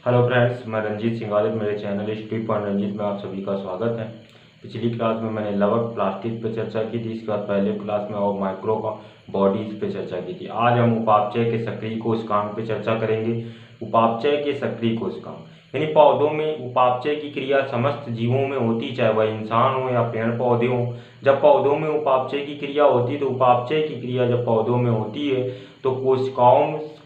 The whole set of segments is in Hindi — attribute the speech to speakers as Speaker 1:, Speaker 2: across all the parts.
Speaker 1: हेलो फ्रेंड्स, मैं रंजीत सिंगालित मेरे चैनल स्ट्रीट पॉइंट रंजीत में आप सभी का स्वागत है। पिछली क्लास में मैंने लगभग प्लास्टिक पे चर्चा की थी। इसके बाद पहले क्लास में और माइक्रो बॉडीज पे चर्चा की थी। आज हम उपापचय के सक्रिय कोशिकाओं पे चर्चा करेंगे। उपापचय के सक्रिय कोशिकाओं यानी पौधों में उपापचय की क्रिया समस्त जीवों में होती, चाहे वह इंसान हो या पेड़ पौधे हों। जब पौधों में उपापचय की क्रिया होती है तो उपापचय की क्रिया जब पौधों में होती है तो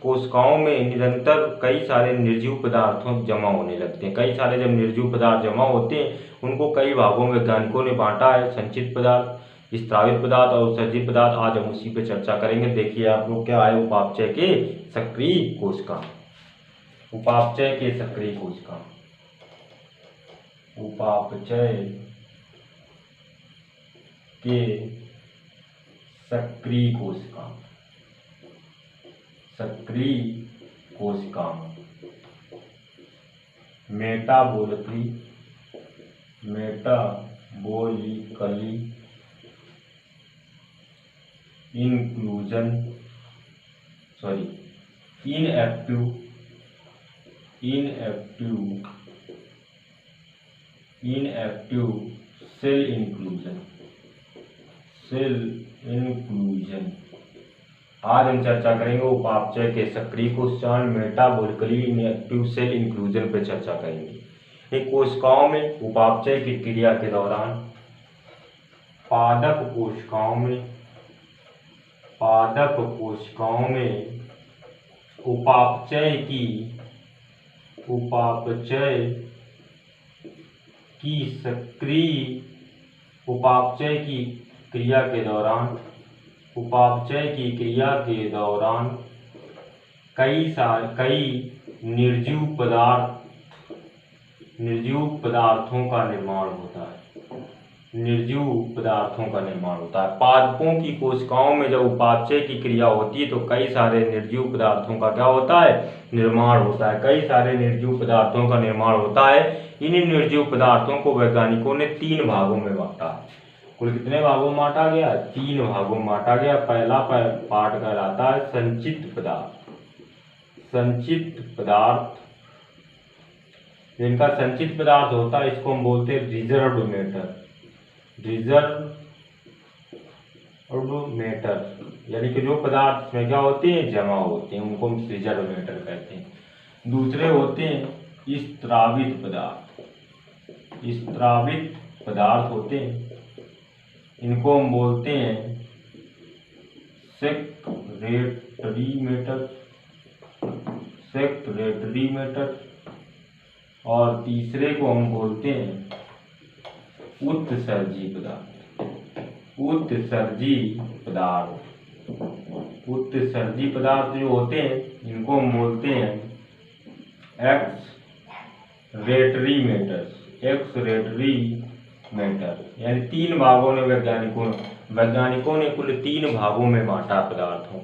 Speaker 1: कोशिकाओं में निरंतर कई सारे निर्जीव पदार्थों जमा होने लगते हैं। कई सारे जब निर्जीव पदार्थ जमा होते हैं उनको कई भागों में वैज्ञानिकों ने बांटा है, संचित पदार्थ, स्रावित पदार्थ और उत्सर्जित पदार्थ। आज हम उसी पे चर्चा करेंगे। देखिए आप लोग क्या है उपापचय के सक्रिय कोशिका। उपापचय के सक्रिय कोशिका, उपापचय के सक्रिय कोशिका, सक्रिय कोशिका मेटाबोलिकली इनएक्टिव सेल इंक्लूजन। आज हम चर्चा करेंगे उपापचय के सक्रिय कोशिकाओं मेटाबोलिकली इनएक्टिव सेल इंक्लूजन पर चर्चा करेंगे। इन कोशिकाओं में उपापचय की क्रिया के दौरान पादप कोशिकाओं में उपापचय की क्रिया के दौरान कई निर्जीव पदार्थों का निर्माण होता है। पादपों की कोशिकाओं में जब उपापचय की क्रिया होती है तो कई सारे निर्जीव पदार्थों का क्या होता है, निर्माण होता है। कई सारे निर्जीव पदार्थों का निर्माण होता है। इन निर्जीव पदार्थों को वैज्ञानिकों ने 3 भागों में बांटा है। कुल कितने भागों में बांटा गया? 3 भागों में बांटा गया। पहला पार्ट कहलाता है संचित पदार्थ। जिनका संचित पदार्थ होता है इसको हम बोलते हैं रिजर्व्ड मैटर, यानी कि जो पदार्थ इसमें क्या होते हैं, जमा होते हैं, उनको हम रिजर्व्ड मैटर कहते हैं। दूसरे होते हैं स्रावित पदार्थ होते हैं, इनको हम बोलते हैं सेक्रेटरी मैटर। और तीसरे को हम बोलते हैं उत्सर्जी पदार्थ जो होते हैं इनको हम बोलते हैं एक्सरेटरी मैटर। यानी 3 भागों ने वैज्ञानिकों ने कुल 3 भागों में बांटा पदार्थों।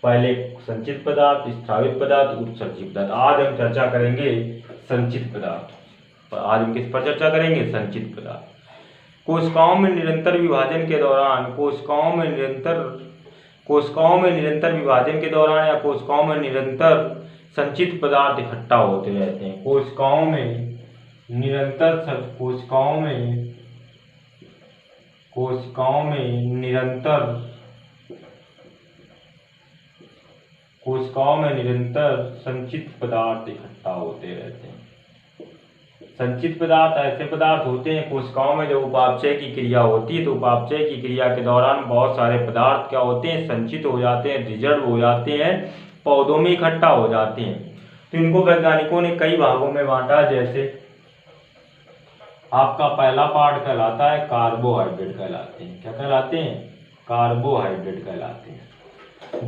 Speaker 1: पहले संचित पदार्थ, स्रावित पदार्थ, उत्सर्जित पदार्थ। आज हम चर्चा करेंगे संचित पदार्थ। आज हम किस पर चर्चा करेंगे? संचित पदार्थ। कोशिकाओं में निरंतर विभाजन के दौरान या कोशिकाओं में निरंतर संचित पदार्थ इकट्ठा होते रहते हैं। कोशिकाओं में निरंतर संचित पदार्थ इकट्ठा होते रहते हैं। संचित पदार्थ ऐसे पदार्थ होते हैं कोशिकाओं में जब उपापचय की क्रिया होती है तो उपापचय की क्रिया के दौरान बहुत सारे पदार्थ क्या होते हैं, संचित हो जाते हैं, रिजर्व हो जाते हैं, पौधों में इकट्ठा हो जाते हैं। तो इनको वैज्ञानिकों ने कई भागों में बांटा। जैसे आपका पहला पार्ट कहलाता है कार्बोहाइड्रेट कहलाते हैं। क्या कहलाते हैं? कार्बोहाइड्रेट कहलाते हैं।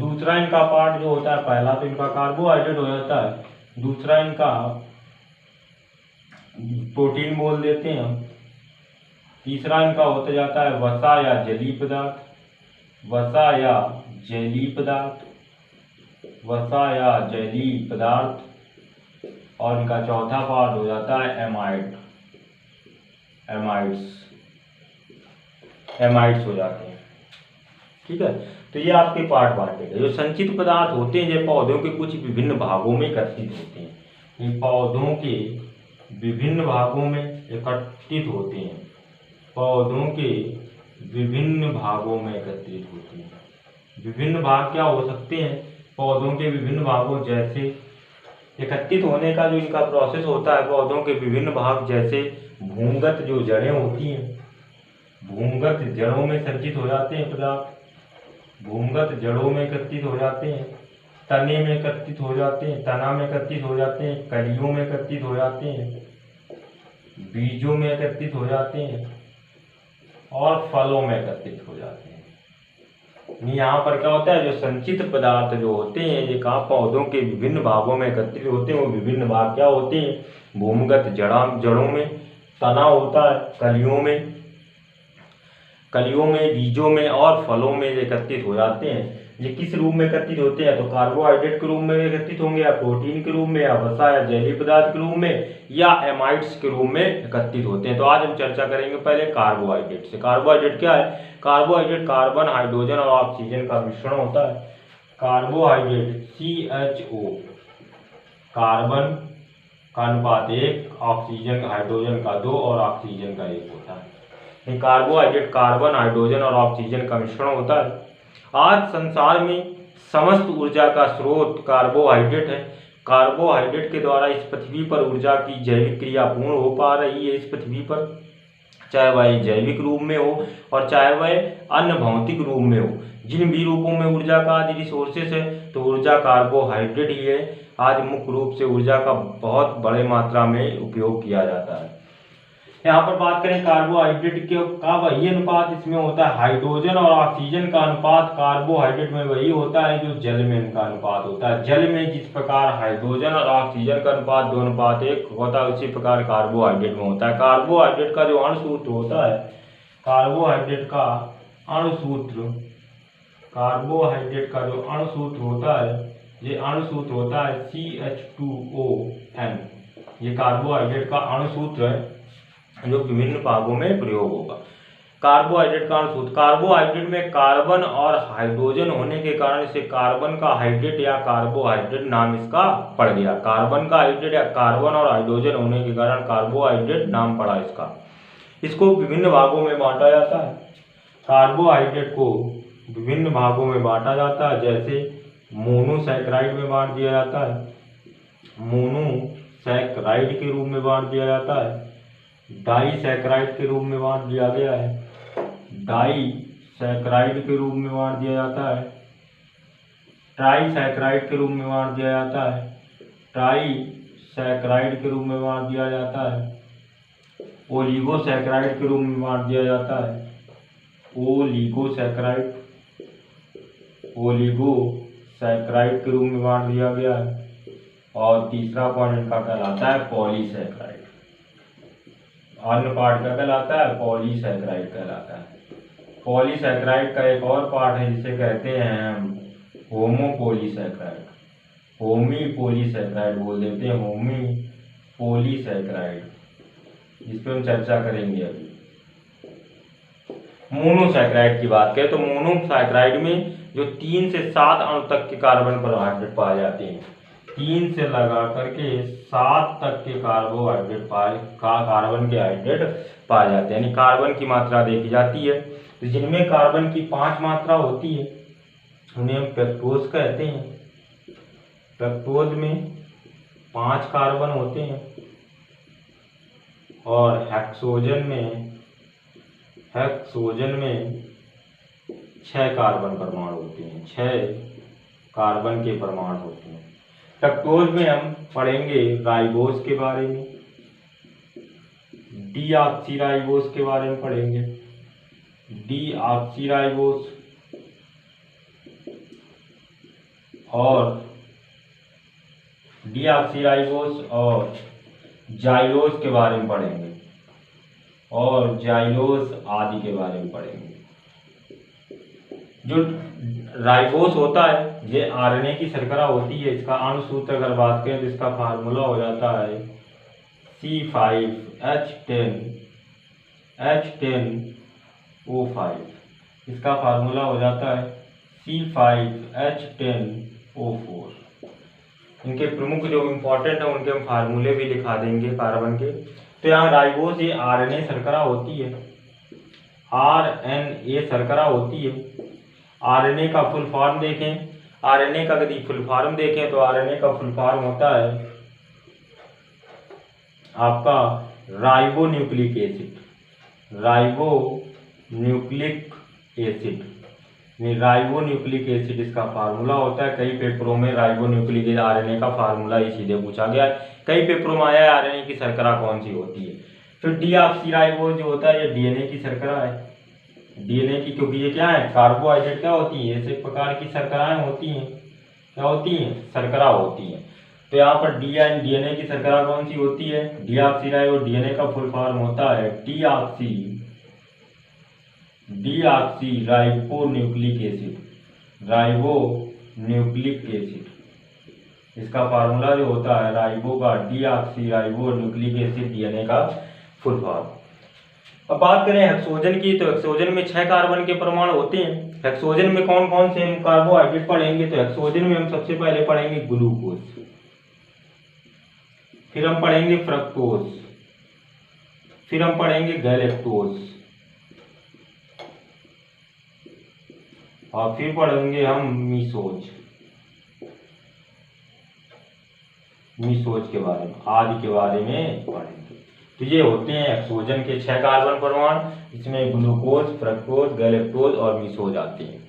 Speaker 1: दूसरा इनका पार्ट जो होता है, पहला तो इनका कार्बोहाइड्रेट हो जाता है, दूसरा इनका प्रोटीन बोल देते हैं हम। तीसरा इनका होता जाता है वसा या जलीय पदार्थ। और इनका चौथा पार्ट हो जाता है एमाइड्स हो जाते हैं। ठीक है, तो ये आपके पार्ट बांटे गए। जो संचित पदार्थ होते हैं जो पौधों के कुछ विभिन्न भागों में एकत्रित होते हैं। ये पौधों के विभिन्न भागों में एकत्रित होते हैं। पौधों के विभिन्न भागों में एकत्रित होते हैं। विभिन्न भाग क्या हो सकते हैं? पौधों के विभिन्न भागों जैसे एकत्रित होने का जो इनका प्रोसेस होता है, पौधों के विभिन्न भाग जैसे भूमिगत जो जड़ें होती हैं, भूमिगत जड़ों में संचित हो जाते हैं पदार्थ, भूमिगत जड़ों में एकत्रित हो जाते हैं, तने में एकत्रित हो जाते हैं, तना में एकत्रित हो जाते हैं, कलियों में एकत्रित हो जाते हैं, बीजों में एकत्रित हो जाते हैं और फलों में एकत्रित हो जाते हैं। यहाँ पर क्या होता है, जो संचित पदार्थ जो होते हैं ये कहाँ पौधों के विभिन्न भागों में एकत्रित होते हैं। वो विभिन्न भाग क्या होते हैं? भूमिगत जड़ों में, तना होता है, कलियों में, बीजों में और फलों में एकत्रित हो जाते हैं। ये किस रूप में एकत्रित होते हैं? तो कार्बोहाइड्रेट के रूप में एकत्रित होंगे, या प्रोटीन के रूप में, या वसा या जैविक पदार्थ के रूप में, या एमाइड्स के रूप में एकत्रित होते हैं। तो आज हम चर्चा करेंगे पहले कार्बोहाइड्रेट से। कार्बोहाइड्रेट क्या है? कार्बोहाइड्रेट कार्बन, हाइड्रोजन और ऑक्सीजन का मिश्रण होता है। कार्बोहाइड्रेट CHO, कार्बन का अनुपात 1, ऑक्सीजन हाइड्रोजन का 2 और ऑक्सीजन का 1 होता है। कार्बोहाइड्रेट कार्बन, हाइड्रोजन और ऑक्सीजन का मिश्रण होता है। आज संसार में समस्त ऊर्जा का स्रोत कार्बोहाइड्रेट है। कार्बोहाइड्रेट के द्वारा इस पृथ्वी पर ऊर्जा की जैविक क्रिया पूर्ण हो पा रही है इस पृथ्वी पर, चाहे वह जैविक रूप में हो और चाहे वह अन्य भौतिक रूप में हो। जिन भी रूपों में ऊर्जा का आज रिसोर्सेस है तो ऊर्जा कार्बोहाइड्रेट ही है। आज मुख्य रूप से ऊर्जा का बहुत बड़े मात्रा में उपयोग किया जाता है। यहाँ पर बात करें कार्बोहाइड्रेट के का वही अनुपात इसमें होता है, हाइड्रोजन और ऑक्सीजन का अनुपात कार्बोहाइड्रेट में वही होता है जो जल में इनका अनुपात होता है। जल में जिस प्रकार हाइड्रोजन और ऑक्सीजन का अनुपात 2:1 होता है उसी प्रकार कार्बोहाइड्रेट में होता है। कार्बोहाइड्रेट का जो अणुसूत्र होता है, कार्बोहाइड्रेट का जो अणुसूत्र होता है, ये अणुसूत्र होता है CH2ON। ये कार्बोहाइड्रेट का अणुसूत्र है जो विभिन्न भागों में प्रयोग होगा। कार्बोहाइड्रेट का अणुसूत्र, कार्बोहाइड्रेट में कार्बन और हाइड्रोजन होने के कारण इसे कार्बन का हाइड्रेट या कार्बोहाइड्रेट नाम इसका पड़ गया। कार्बन का हाइड्रेट या कार्बन और हाइड्रोजन होने के कारण कार्बोहाइड्रेट नाम पड़ा इसका। इसको विभिन्न भागों में बांटा जाता है। कार्बोहाइड्रेट को विभिन्न भागों में बांटा जाता है, जैसे मोनोसैकराइड में बांट दिया जाता है, मोनोसैकराइड के रूप में बांट दिया जाता है, डाइसैकराइड के रूप में बांट दिया गया है, डाइसैकराइड के रूप में बांट दिया जाता है, ट्राइसैकराइड के रूप में बांट दिया जाता है, ट्राइसैकराइड के रूप में बांट दिया जाता है, ओलिगोसैकराइड के रूप में बांट दिया जाता है, ओलिगोसैकराइड के रूप में बांट दिया गया है, और तीसरा पॉइंट इनका कहलाता है पॉलीसैकराइड। अन्य पार्ट का कहलाता है पॉलीसैकराइड कहलाता है। पॉलीसैकराइड का एक और पार्ट है जिसे कहते हैं हम होमोपोलीसैकराइड, होमीपोलीसैकराइड बोल देते हैं, होमीपोलीसैकराइड, जिस पर हम चर्चा करेंगे अभी। मोनोसैकराइड की बात करें तो मोनोसैकराइड में जो 3 से 7 अणु तक के कार्बन कार्बोहाइड्रेट पाए जाते हैं, 3 से लगा करके 7 तक के कार्बोहाइड्रेट कार्बन के हाइड्रेट पाए जाते हैं, यानी कार्बन की मात्रा देखी जाती है। तो जिनमें कार्बन की 5 मात्रा होती है उन्हें हम पेक्टोज कहते हैं। पेक्टोज में 5 कार्बन होते हैं और हेक्सोजन में 6 कार्बन परमाणु होते हैं, 6 कार्बन के परमाणु होते हैं। पेक्टोज में हम पढ़ेंगे राइबोस के बारे में, डीऑक्सीराइबोस के बारे में पढ़ेंगे, डीऑक्सीराइबोस और जाइलोस के बारे में पढ़ेंगे, और जाइलोस आदि के बारे में पढ़ेंगे। जो राइबोस होता है ये आरएनए की शर्करा होती है। इसका अणुसूत्र अगर बात करें तो इसका फार्मूला हो जाता है C5H10O5। इसका फार्मूला हो जाता है C5H10O4। इनके प्रमुख जो इम्पोर्टेंट है उनके हम फार्मूले भी लिखा देंगे कार्बन के। तो यहाँ राइबोज ये RNA शर्करा होती है, RNA शर्करा होती है। RNA का फुल फॉर्म देखें, RNA का यदि फुल फॉर्म देखें तो RNA का फुल फॉर्म होता है आपका ribo nucleic acid, ribo nucleic acid, ribo nucleic acid इसका फार्मूला होता है। कई पेपरों में राइबो न्यूक्लिक RNA का फार्मूला ही सीधे पूछा गया है, कई पेपरों में आया है RNA की शर्करा कौन सी होती है। फिर डीऑक्सीराइबोज जो होता है ये DNA की शर्करा है, DNA की, क्योंकि ये क्या है कार्बोहाइड्रेट क्या होती है, ऐसे प्रकार की शर्कराएं होती हैं, क्या होती हैं शर्करा होती हैं। तो यहाँ पर DNA की शर्करा कौन सी होती है, डीऑक्सीराइबो, DNA का फुल फॉर्म होता है deoxy ribo nucleic acid, ribo nucleic acid इसका फार्मूला जो होता है राइबो का deoxy ribo nucleic acid DNA का फुल फॉर्म। अब बात करें हेक्सोजन की, तो हेक्सोजन में 6 कार्बन के परमाणु होते हैं। हेक्सोजन में कौन कौन से हम कार्बोहाइड्रेट पढ़ेंगे, तो हेक्सोजन में हम सबसे पहले पढ़ेंगे ग्लूकोज, फिर हम पढ़ेंगे फ्रक्टोज, फिर हम पढ़ेंगे गैलेक्टोज, और फिर पढ़ेंगे हम मीसोज के बारे में, आदि के बारे में पढ़ेंगे। तो ये होते हैं हेक्सोजन के 6 कार्बन परमाणु, इसमें ग्लूकोज, फ्रक्टोज, गैलेक्टोज और मीसोज आते हैं।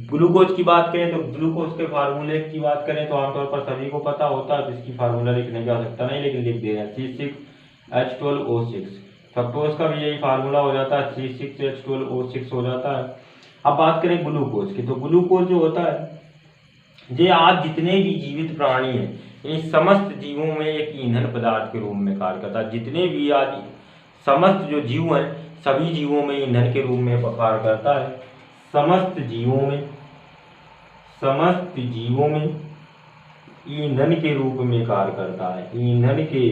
Speaker 1: ग्लूकोज की बात करें तो ग्लूकोज के फार्मूले की बात करें तो आमतौर पर सभी को पता होता है, तो इसकी फार्मूला लिखने की आवश्यकता नहीं, लेकिन लिख दे रहे हैं C6H12O6। फ्रक्टोज का भी यही फार्मूला हो जाता है, C6H12O6 हो जाता है। अब बात करें ग्लूकोज की, तो ग्लूकोज जो होता है ये आज जितने भी जीवित प्राणी हैं इन समस्त जीवों में एक ईंधन पदार्थ के रूप में कार्य करता है। जितने भी आज समस्त जो जीव हैं सभी जीवों में ईंधन के रूप में कार्य करता है। समस्त जीवों में ईंधन के रूप में कार्य करता है, ईंधन के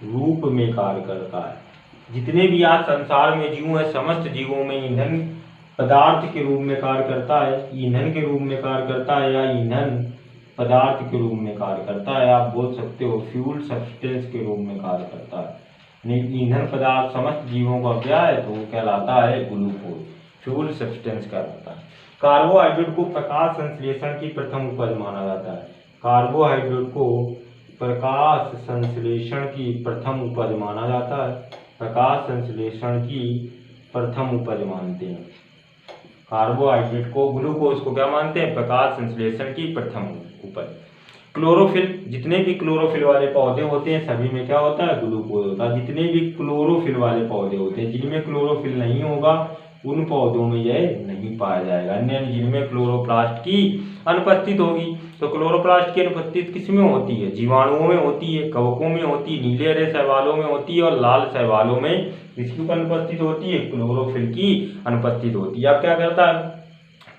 Speaker 1: रूप में कार्य करता है। जितने भी आज संसार में जीव हैं समस्त जीवों में ईंधन पदार्थ के रूप में कार्य करता है, ईंधन के रूप में कार्य करता है, या ईंधन पदार्थ के रूप में कार्य करता है। आप बोल सकते हो फ्यूल सब्सटेंस के रूप में कार्य करता है। ईंधन पदार्थ समस्त जीवों का क्या है, तो वो कहलाता है ग्लूकोज, फ्यूल सब्सटेंस कहलाता है। कार्बोहाइड्रेट को प्रकाश संश्लेषण की प्रथम उपज माना जाता है, कार्बोहाइड्रेट को प्रकाश संश्लेषण की प्रथम उपज माना जाता है, प्रकाश संश्लेषण की प्रथम उपज मानते हैं। कार्बोहाइड्रेट को, ग्लूकोज को क्या मानते हैं, प्रकाश संश्लेषण की प्रथम उपज। क्लोरोफिल, जितने भी क्लोरोफिल वाले पौधे होते हैं सभी में क्या होता है, ग्लूकोज होता है। जितने भी क्लोरोफिल वाले पौधे होते हैं, जिनमें क्लोरोफिल नहीं होगा उन पौधों में यह नहीं पाया जाएगा, अन्य जिनमें क्लोरोप्लास्ट की अनुपस्थित होगी। तो क्लोरोप्लास्ट की अनुपस्थित किसमें होती है, जीवाणुओं में होती है, कवकों में होती है, नीले हरे शैवालों में होती है, और लाल शैवालों में किसकी अनुपस्थित होती है, क्लोरोफिल की अनुपस्थित होती है। अब क्या करता है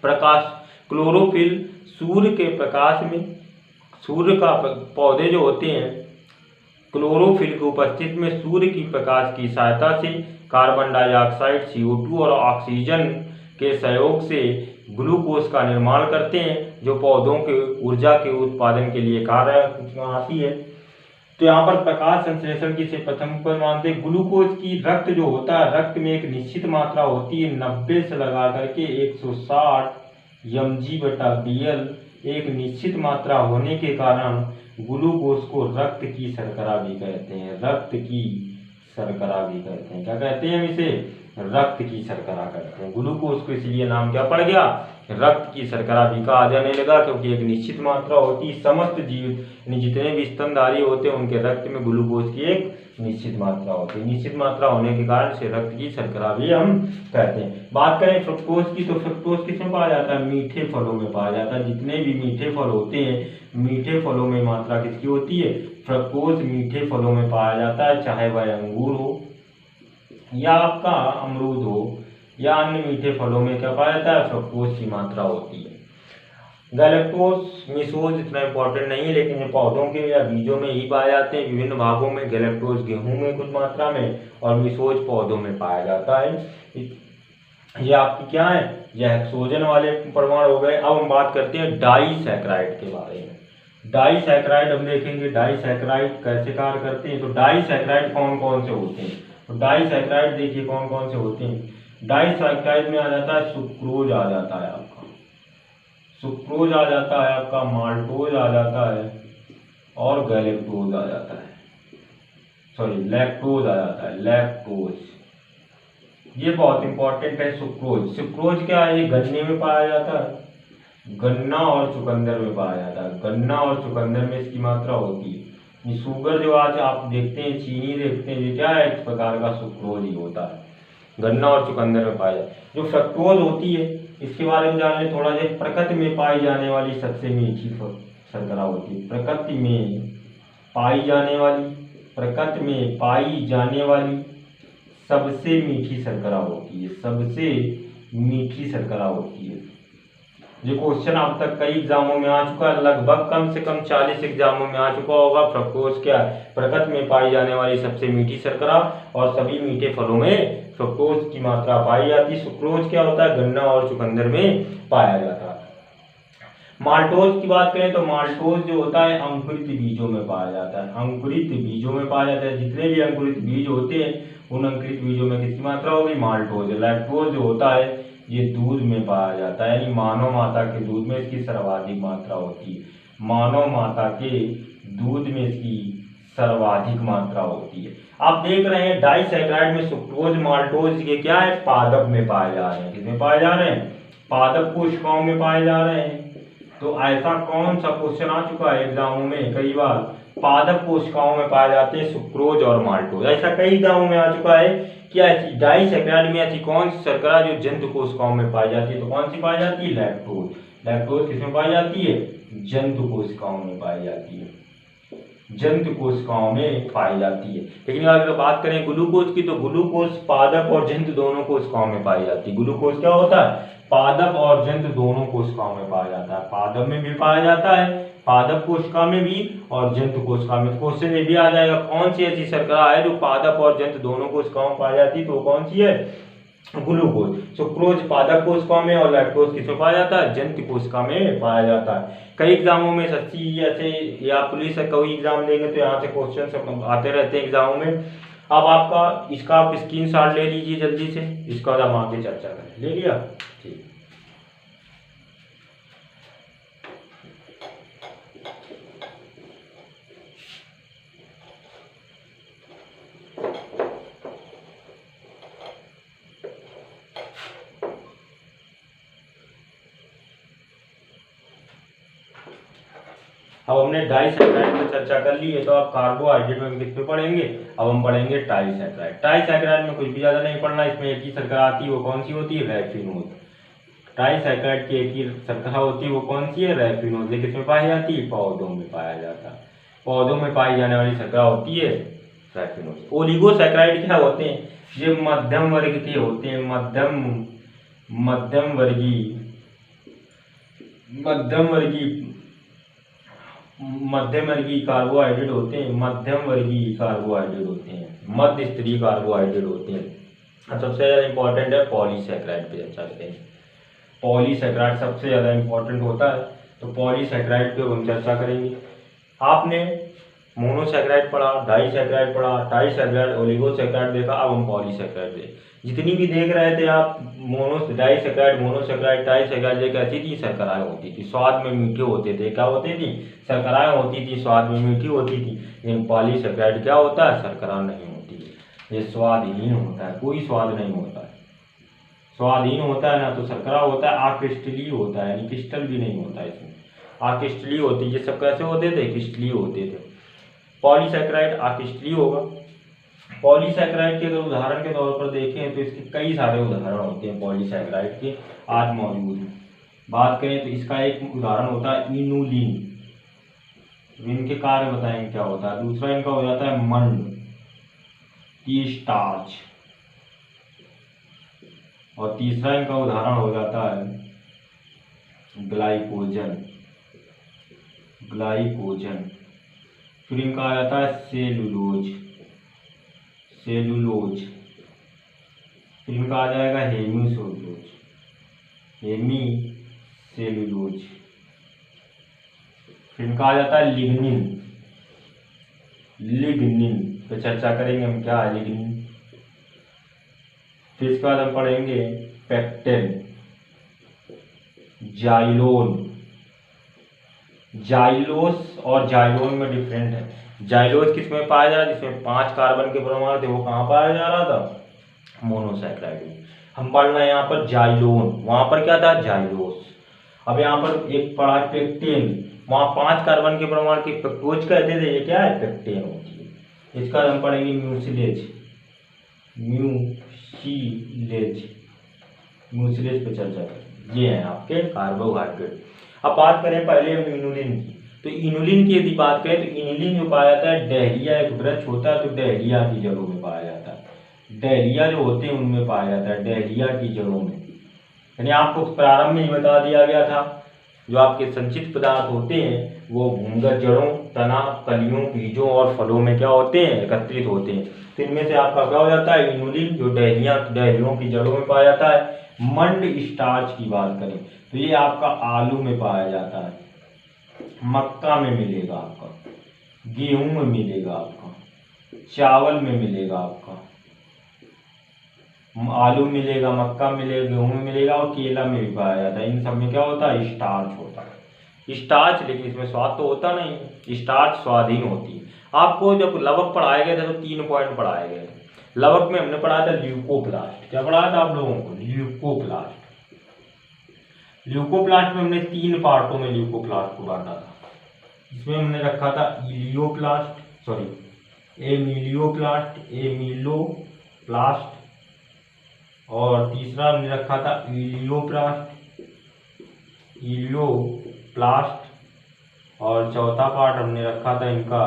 Speaker 1: प्रकाश, क्लोरोफिल सूर्य के प्रकाश में, सूर्य का पौधे जो होते हैं क्लोरोफिल की उपस्थिति में सूर्य की प्रकाश की सहायता से कार्बन डाइऑक्साइड, CO2 और ऑक्सीजन के सहयोग से ग्लूकोज का निर्माण करते हैं, जो पौधों के ऊर्जा के उत्पादन के लिए कार्य आती है। तो यहाँ पर प्रकाश संश्लेषण की से प्रथम पर मानते हैं। ग्लूकोज की रक्त जो होता है, रक्त में एक निश्चित मात्रा होती है, 90 से लगा करके 160 mg/Bl, एक निश्चित मात्रा होने के कारण ग्लूकोज को रक्त की शर्करा भी कहते हैं, रक्त की शर्करा भी कहते हैं। क्या कहते हैं हम इसे, रक्त की शर्करा कहते हैं। ग्लूकोज को इसलिए नाम क्या पड़ गया, रक्त की शर्करा भी कहा जाने लगा, क्योंकि एक निश्चित मात्रा होती है, समस्त जीव यानी जितने भी स्तनधारी होते हैं उनके रक्त में ग्लूकोज की एक निश्चित मात्रा होती है। निश्चित मात्रा होने के कारण से रक्त की शर्करा भी हम कहते हैं। बात करें फ्रक्टोज की, तो फ्रक्टोज किसमें पाया जाता है, मीठे फलों में पाया जाता है। जितने भी मीठे फल होते हैं, मीठे फलों में मात्रा किसकी होती है, फ्रक्टोज मीठे फलों में पाया जाता है, चाहे वह अंगूर हो या आपका अमरूद हो या अन्य मीठे फलों में क्या पाया जाता है, फ्रक्टोज की मात्रा होती है। गैलेक्टोज, मीसोज इतना इंपॉर्टेंट नहीं है, लेकिन ये पौधों के या बीजों में ही पाए जाते हैं विभिन्न भागों में। गैलेक्टोज गेहूं में कुछ मात्रा में और मीसोज पौधों में पाया जाता है। ये आपकी क्या है, यह हेक्सोजन वाले परमाणु हो गए। अब हम बात करते हैं डाईसैकराइड के बारे में। डाइसैकराइड हम देखेंगे डाइसैकराइड कैसे कार्य करते हैं। तो डाइसैकराइड कौन कौन से होते हैं, तो डाइसैकराइड देखिए कौन कौन से होते हैं। डाइसैकराइड में आ जाता है सुक्रोज, आ जाता है आपका सुक्रोज, आ जाता है आपका माल्टोज, आ जाता है और गैलेक्टोज आ जाता है, सॉरी लैक्टोज आ जाता है, लैक्टोज। ये बहुत इंपॉर्टेंट है। सुक्रोज, सुक्रोज क्या है, ये गन्ने में पाया जाता है, गन्ना और चुकंदर में पाया जाता है। गन्ना और चुकंदर में इसकी मात्रा होती है। ये शुगर जो आज आप देखते हैं, चीनी देखते हैं, ये क्या है, एक प्रकार का सुक्रोज ही होता है, गन्ना और चुकंदर में पाया जाता है। जो फ्रक्टोज होती है, इसके बारे में जान ले थोड़ा सा। प्रकृति में पाई जाने वाली सबसे मीठी शर्करा होती है, प्रकृति में पाई जाने वाली, प्रकृति में पाई जाने वाली सबसे मीठी शर्करा होती है, सबसे मीठी शर्करा होती है। ये क्वेश्चन अब तक कई एग्जामों में आ चुका है, लगभग कम से कम 40 एग्जामों में आ चुका होगा। फ्रक्टोज क्या है, प्रकृति में पाई जाने वाली सबसे मीठी शर्करा, और सभी मीठे फलों में फ्रक्टोज की मात्रा पाई जाती है। सुक्रोज क्या होता है, गन्ना और चुकंदर में पाया जाता है। माल्टोज की बात करें तो माल्टोज जो होता है अंकुरित बीजों में पाया जाता है, अंकुरित बीजों में पाया जाता है। जितने भी अंकुरित बीज होते हैं उन अंकुरित बीजों में किसकी मात्रा होगी, माल्टोज। लैक्टोज जो होता है ये दूध में पाया जाता है, यानी मानव माता के दूध में इसकी सर्वाधिक मात्रा होती है, मानव माता के दूध में इसकी सर्वाधिक मात्रा होती है। आप देख रहे हैं डाइसैकराइड में सुक्रोज माल्टोज ये क्या है, पादप में पाए जा रहे हैं। किसमें पाए जा रहे हैं, पादप कोशिकाओं में पाए जा रहे हैं। तो ऐसा कौन सा क्वेश्चन आ चुका है एग्जामों में कई बार, पादप कोशिकाओं में पाए जाते हैं सुक्रोज और माल्टोज। ऐसा कई एग्जामों में आ चुका है कि ऐसी डाइसैकराइड में ऐसी कौन सी शर्करा जो जंतु कोशिकाओं में पाई जाती है, तो कौन सी पाई जाती है, लैक्टोज। लैक्टोज किसमें पाई जाती है, जंतु कोशिकाओं में पाई जाती है, जंतु कोशिकाओं में पाई जाती है। लेकिन अगर बात करें ग्लूकोज की, तो ग्लूकोज पादप और जंतु दोनों कोशिकाओं में पाई जाती है। ग्लूकोज क्या होता है, पादप और जंतु दोनों कोशिकाओं में पाया जाता है, पादप में भी पाया जाता है, पादप कोशिका में भी और जंतु कोशिका में। क्वेश्चन ये भी आ जाएगा कौन सी ऐसी शर्करा है जो पादप और जंतु दोनों कोशिकाओं में पाई जाती है, तो कौन सी है, ग्लूकोज। सुक्रोज पादप कोशिका में और लैक्टोज किसमें पाया जाता है, जंतु कोशिका में पाया जाता है। कई एग्जामों में सच्ची ऐसे, या पुलिस का कोई एग्जाम देंगे तो यहाँ से क्वेश्चन आते रहते हैं एग्जामों में। अब आपका इसका आप स्क्रीनशॉट ले लीजिए जल्दी से, इसका बाद हम आगे चर्चा करें। ले लिया, ठीक। अब हमने डाइसैकराइड पर चर्चा कर ली है, तो आप कार्बोहाइड्रेट में किस पे पढ़ेंगे, अब हम पढ़ेंगे ट्राइसैकराइड। ट्राइसैकराइड में कुछ भी ज्यादा नहीं पढ़ना, इसमें एक ही शर्करा आती है, वो कौन सी होती है, रैफिनोज। ट्राइसैकराइड की एक ही शर्करा होती है, वो कौन सी है, रैफिनोज। ये किसमें पाई जाती है, पौधों में पाया जाता है, पौधों में पाई जाने वाली शर्करा होती है रैफिनोज। ओलिगोसैकराइड क्या होते हैं, ये मध्यम वर्ग के होते हैं, मध्यम वर्गीय कार्बोहाइड्रेट होते हैं, मध्यम वर्गीय कार्बोहाइड्रेट होते हैं, मध्य स्तरीय कार्बोहाइड्रेट होते हैं। सबसे ज्यादा इंपॉर्टेंट है पॉलीसैकराइड पे चर्चा करें। पॉलीसैकराइड सबसे ज्यादा इंपॉर्टेंट होता है, तो पॉलीसैकराइड पे हम चर्चा करेंगे। आपने मोनोसैकराइड पढ़ा, डाइसैकराइड पढ़ा, ट्राइसैकराइड, ओलिगोसैकराइड देखा, अब हम पॉलीसैकराइड देख। जितनी भी देख रहे थे आप, डाइसैकराइड, मोनोसैकराइड, ट्राइसैकराइड, एक ऐसी थी शर्कराएं होती थी, स्वाद में मीठे होते थे। क्या होती थी, शर्कराएं होती थी, स्वाद में मीठी होती थी। लेकिन पॉलीसैकराइड क्या होता है, शर्करा नहीं होती, ये स्वादहीन होता है, कोई स्वाद नहीं होता है, स्वादहीन होता है ना, तो शर्करा होता है, आक्रिस्टलीय होता है, यानी क्रिस्टल भी नहीं होता है इसमें, आक्रिस्टलीय होती है। ये सब कैसे होते थे, क्रिस्टलीय होते थे। पॉलीसैकराइड आक्रिस्टलीय होगा। पॉलीसैकराइड के अगर उदाहरण के तौर पर देखें तो इसके कई सारे उदाहरण होते हैं पॉलीसैकराइड के, आज मौजूद हैं। बात करें तो इसका एक उदाहरण होता है इनुलिन, इनके कार्य बताएंगे क्या होता है। दूसरा इनका हो जाता है मंड, टी स्टार्च, और तीसरा इनका उदाहरण हो जाता है ग्लाइकोजन, फिर इनका आ जाता है सेलुलोज, फिर इनका आ जाएगा हेमी सेलुलोज, फिर इनका आ जाता है लिग्निन। लिग्निन पे चर्चा करेंगे हम, क्या है लिग्निन। फिर इसके बाद हम पढ़ेंगे पेक्टिन, जाइलोन। जाइलोस और जाइलोन में डिफरेंट है। जाइलोस किसमें पाया जा रहा है, जिसमें 5 कार्बन के परमाणु थे, वो कहाँ पाया जा रहा था, मोनोसैकेराइड में। हम पढ़ रहे हैं यहाँ पर जाइलोन, वहां पर क्या था, जाइलोस। अब यहाँ पर एक पढ़ा पेक्टेन, वहां 5 कार्बन के परमाणु के पेक्टोज कहते थे, ये क्या है, पेक्टेन होती है। इसका हम पढ़ेंगे म्यूसिलेज। म्यूसिलेज पे चर्चा करें। ये है आपके कार्बोहाइड्रेट। अब बात करें पहले हम इनुलिन की, तो इनुलिन की यदि बात करें तो इनुलिन जो पाया जाता है, डहलिया एक वृक्ष होता है, तो डहलिया की जड़ों में पाया जाता है। डहलिया जो होते हैं उनमें पाया जाता है, डहलिया की जड़ों में। यानी आपको प्रारंभ में ही बता दिया गया था, जो आपके संचित पदार्थ होते हैं वो भूमिगत जड़ों, तना, कलियों, बीजों और फलों में क्या होते हैं, एकत्रित होते हैं। तो इनमें से आपका क्या हो जाता है, इनुलिन, जो डहलियों की जड़ों में पाया जाता है। मंड स्टार्च की बात करें तो ये आपका आलू में पाया जाता है, मक्का में मिलेगा आपका, गेहूं में मिलेगा आपका, चावल में मिलेगा आपका, आलू मिलेगा, मक्का मिलेगा, गेहूं में मिलेगा और केला में भी पाया जाता है। इन सब में क्या होता है, स्टार्च होता है। स्टार्च, लेकिन इसमें स्वाद तो होता नहीं, स्टार्च स्वादहीन होती है। आपको जब लवक पढ़ाए गए थे तो 3 पॉइंट पढ़ाए गए थे। लवक में हमने पढ़ा था ल्यूकोप्लास्ट। क्या पढ़ाया था आप लोगों को, ल्यूकोप्लास्ट। ल्यूकोप्लास्ट में हमने 3 पार्टों में ल्यूकोप्लास्ट को बांटा था। इसमें हमने रखा था एमिलियोप्लास्ट, और तीसरा हमने रखा था इलियोप्लास्ट, और चौथा पार्ट हमने रखा था इनका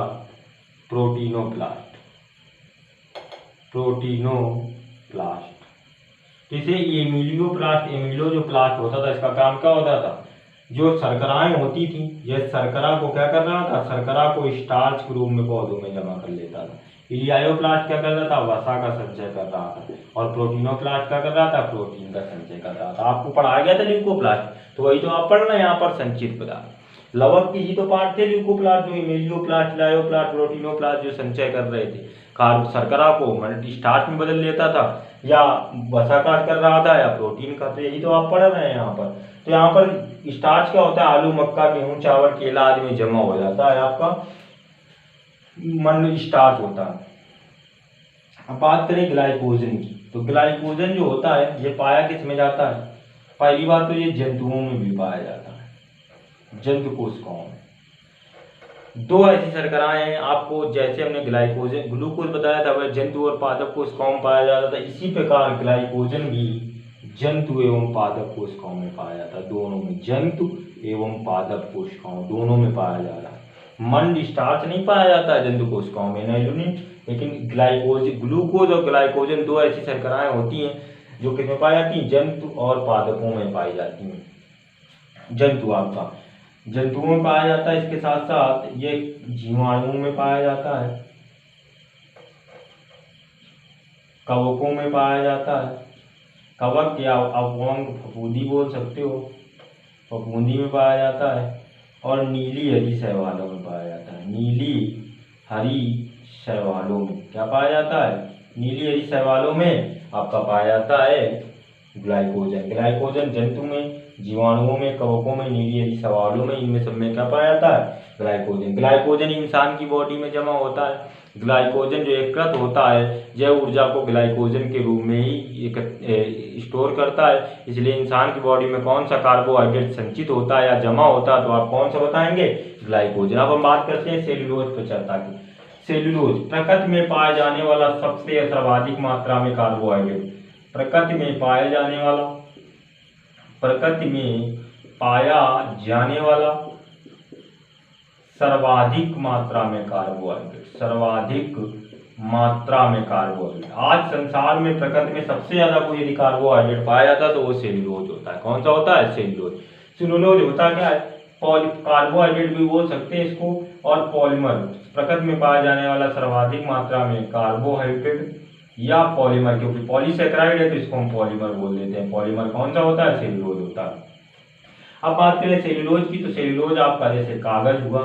Speaker 1: प्रोटीनोप्लास्ट। जैसे एमिलो जो प्लास्ट होता था, इसका काम क्या होता था, जो शर्कराएं होती थी, यह शर्करा को क्या कर रहा था, शर्करा को स्टार्च के रूप में पौधों में जमा कर लेता था। इलियोप्लास्ट क्या कर रहा था, वसा का संचय कर रहा था, और प्रोटीनोप्लास्ट क्या कर रहा था, प्रोटीन का संचय कर रहा था। आपको पढ़ाया गया था ल्यूकोप्लास्ट, तो वही तो आप पढ़ रहे हैं यहाँ पर, संचित पदार्थ। लवक की ही तो पार्ट थे ल्यूकोप्लास्ट, जो इलियोप्लास्ट, लायोप्लास्ट, प्रोटीनोप्लास्ट जो संचय कर रहे थे, शर्करा को स्टार्च में बदल लेता था, या वसा काट कर रहा था, या प्रोटीन का। तो यही तो आप पढ़ रहे हैं यहाँ पर। तो यहाँ पर स्टार्च क्या होता है, आलू, मक्का, गेहूं, चावल, केला आदि में जमा हो जाता है, आपका मंड स्टार्च होता है। अब बात करें ग्लाइकोजन की, तो ग्लाइकोजन जो होता है ये पाया किस में जाता है, पहली बात तो ये जंतुओं में भी पाया जाता है, जंतु कोशिकाओं में। 2 ऐसी शर्कराएं हैं आपको, जैसे हमने ग्लूकोज बताया था, वह जंतु और पादप कोशिकाओं में पाया जाता था। इसी प्रकार ग्लाइकोजन भी जंतु एवं पादप कोशिकाओं में पाया जाता है, दोनों में, जंतु एवं पादप कोशिकाओं दोनों में पाया जा रहा है। मंड स्टार्च नहीं पाया जाता है जंतु कोशिकाओं में, नहीं, लेकिन ग्लूकोज और ग्लाइकोजन 2 ऐसी शर्कराएं होती हैं जो किसमें पाई जाती हैं, जंतु और पादपों में पाई जाती हैं। जंतु आपका जंतुओं में पाया जाता है, इसके साथ साथ ये जीवाणुओं में पाया जाता है, कवकों में पाया जाता है, कवक या अपवांग फफूंदी बोल सकते हो, फफूंदी में पाया जाता है, और नीली हरी शैवालों में पाया जाता है। नीली हरी शैवालों में क्या पाया जाता है, नीली हरी शैवालों में आपका पाया जाता है ग्लाइकोजन जंतु में, जीवाणुओं में, कवकों में, नीली हरी शैवालों में, इनमें सब में क्या पाया जाता है, ग्लाइकोजन इंसान की बॉडी में जमा होता है। ग्लाइकोजन जो एकत्रित होता है, जैव ऊर्जा को ग्लाइकोजन के रूप में ही स्टोर करता है। इसलिए इंसान की बॉडी में कौन सा कार्बोहाइड्रेट संचित होता है या जमा होता है, तो आप कौन सा बताएंगे, ग्लाइकोजन। अब हम बात करते हैं सेल्यूलोज पर चर्चा की। सेल्यूलोज प्रकृति में पाया जाने वाला सबसे सर्वाधिक मात्रा में कार्बोहाइड्रेट, प्रकृति में पाया जाने वाला सर्वाधिक मात्रा में कार्बोहाइड्रेट, आज संसार में प्रकृति में सबसे ज्यादा कोई यदि कार्बोहाइड्रेट पाया जाता है तो वो सेल्यूलोज होता है। कौन सा होता है, सेल्यूलोज होता क्या है, कार्बोहाइड्रेट भी बोल सकते हैं इसको, और पॉलीमर, प्रकृति में पाया जाने वाला सर्वाधिक मात्रा में कार्बोहाइड्रेट या पॉलीमर, क्योंकि पॉलीसेकेराइड है तो इसको हम पॉलीमर बोल देते हैं। पॉलीमर कौन सा होता है, सेल्यूलोज होता है। अब बात करें सेल्यूलोज की, तो सेल्यूलोज आपका जैसे कागज हुआ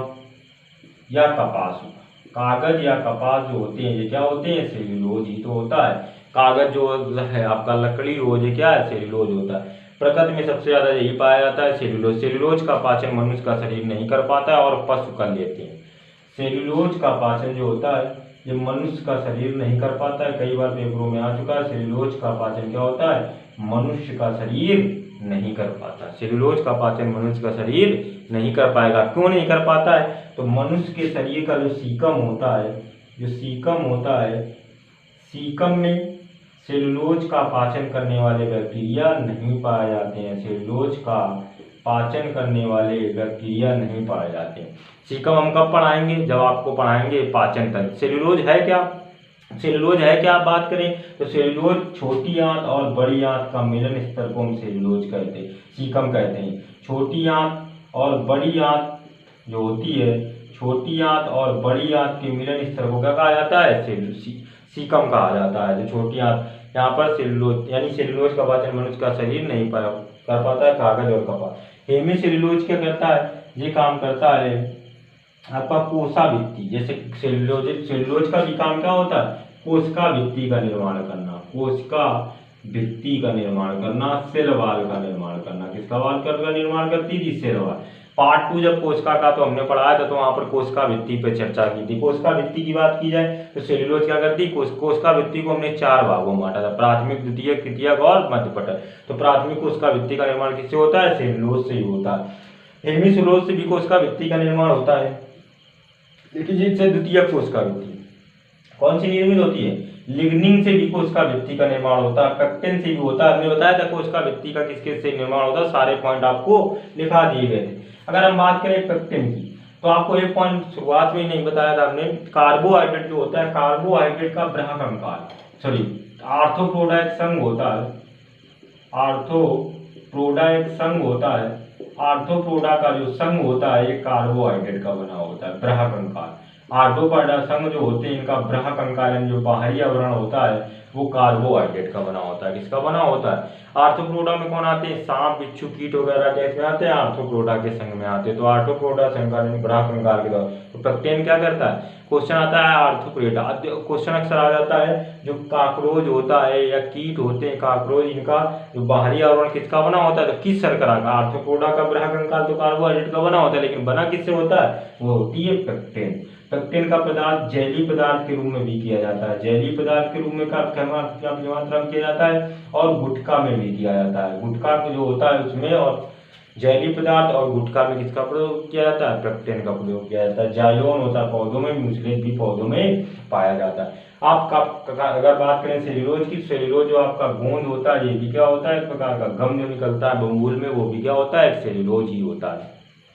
Speaker 1: या कपास हुआ। कागज या कपास जो होते हैं ये क्या होते हैं, सेल्यूलोज ही तो होता है। कागज जो है आपका लकड़ी हो, ये क्या है, सेल्यूलोज होता है। प्रकृति में सबसे ज्यादा यही पाया जाता है, सेल्यूलोज। सेल्यूलोज का पाचन मनुष्य का शरीर नहीं कर पाता है और पशु कर लेते हैं। सेल्यूलोज का पाचन जो होता है ये मनुष्य का शरीर नहीं कर पाता है, कई बार पेपरों में आ चुका है। सेल्यूलोज का पाचन क्या होता है, मनुष्य का शरीर नहीं कर पाता। सेल्यूलोज का पाचन मनुष्य का शरीर नहीं कर पाएगा। क्यों नहीं कर पाता है, तो मनुष्य के शरीर का जो सीकम होता है, जो सीकम होता है, सीकम में सेल्यूलोज का पाचन करने वाले बैक्टीरिया नहीं पाए जाते हैं। सेल्यूलोज का पाचन करने वाले बैक्टीरिया नहीं पाए जाते हैं। सीकम हम कब पढ़ाएंगे, जब आपको पढ़ाएंगे पाचन तंत्र। सेल्यूलोज है क्या, सेल्यूलोज है क्या आप बात करें तो सेल्यूलोज छोटी आंत और बड़ी आंत का मिलन स्तर को हम सेल्यूलोज कहते हैं, सीकम कहते हैं। छोटी आंत और बड़ी आंत जो होती है, छोटी आंत और बड़ी आंत के मिलन स्तर को क्या कहा जाता है, सीकम कहा जाता है। जो छोटी आंत, यहाँ पर सेल्यूलोज यानी सेल्यूलोज का पाचन मनुष्य का शरीर नहीं कर पाता है, कागज और कपास। हेमी सेल्यूलोज क्या करता है, ये काम करता है आपका कोशिका भित्ति। जैसे सेल्यूलोज का भी काम क्या होता है, कोशिका भित्ति का निर्माण करना, कोशिका भित्ति का निर्माण करना, सेल वाल का निर्माण करना। किसका वाल का निर्माण करती थी, सेल वाल। पार्ट 2 जब कोशिका का तो हमने पढ़ाया था, तो वहां पर कोशिका भित्ति पे चर्चा की थी। कोशिका भित्ति की बात की जाए तो सेल्यूलोज क्या करती, कोशिका भित्ति को हमने 4 भागों में बांटा था, प्राथमिक, द्वितीयक, तृतीयक और मध्यपटल। तो प्राथमिक कोशिका भित्ति का निर्माण किससे होता है, सेल्यूलोज से ही होता है। हेमीसेल्यूलोज से भी कोशिका भित्ति का निर्माण होता है, लेकिन जिससे द्वितीयक कोशिका भित्ति कौन सी निर्मित होती है, लिग्निन से भी कोशिका भित्ति का निर्माण होता है, पेक्टिन से भी होता है। हमने बताया था कोशिका भित्ति का किसके से निर्माण होता है, सारे पॉइंट आपको लिखा दिए गए थे। अगर हम बात करें पेक्टिन की, तो आपको एक पॉइंट शुरुआत में ही नहीं बताया था हमने, कार्बोहाइड्रेट जो होता है, कार्बोहाइड्रेट का बृहत कंकाल, सॉरी आर्थ्रोपोडा एक संघ होता है, आर्थ्रोपोडा एक संघ होता है। आर्थ्रोपोडा का जो संघ होता है ये कार्बोहाइड्रेट का बना होता है, बृहत कंकाल। आर्थ्रोपोडा संघ जो होते हैं इनका बृहत कंकाल जो बाहरी आवरण होता है वो कार्बोहाइड्रेट का बना होता है। किसका बना होता है, आर्थ्रोपोडा में कौन आते हैं, सांप, बिच्छू, कीट वगैरह कैसे आते हैं, आर्थ्रोपोडा के संघ में आते हैं। तो आर्थ्रोपोडा संघ का बृहत कंकाल के द्वारा तो पेक्टिन क्या करता है, क्वेश्चन आता है आर्थ्रोपोडा, क्वेश्चन अक्सर आ जाता है जो काकरोच होता है या कीट होते हैं, काकरोच, इनका जो बाहरी आवरण किसका बना होता है, तो किस शर्करा का, आर्थ्रोपोडा का बृहत कंकाल तो कार्बोहाइड्रेट का बना होता है, लेकिन बना किससे होता है, वो होती है पेक्टिन। पेक्टिन का पदार्थ जेली पदार्थ के रूप में भी किया जाता है, जेली पदार्थ के रूप में क्या मात्रा में किया जाता है, और गुटखा में भी किया जाता है। गुटखा जो होता है उसमें, और जेली पदार्थ और गुटखा में किसका प्रयोग किया जाता है, पेक्टिन का प्रयोग किया जाता है। जायोन होता है पौधों में, म्यूसिलेज भी पौधों में पाया जाता है। आपका अगर बात करें सेल्यूलोज की, सेल्यूलोज जो आपका गोंद होता है ये भी क्या होता है, एक प्रकार का गम जो निकलता है बंबूल में, वो भी क्या होता है, सेल्यूलोज ही होता है।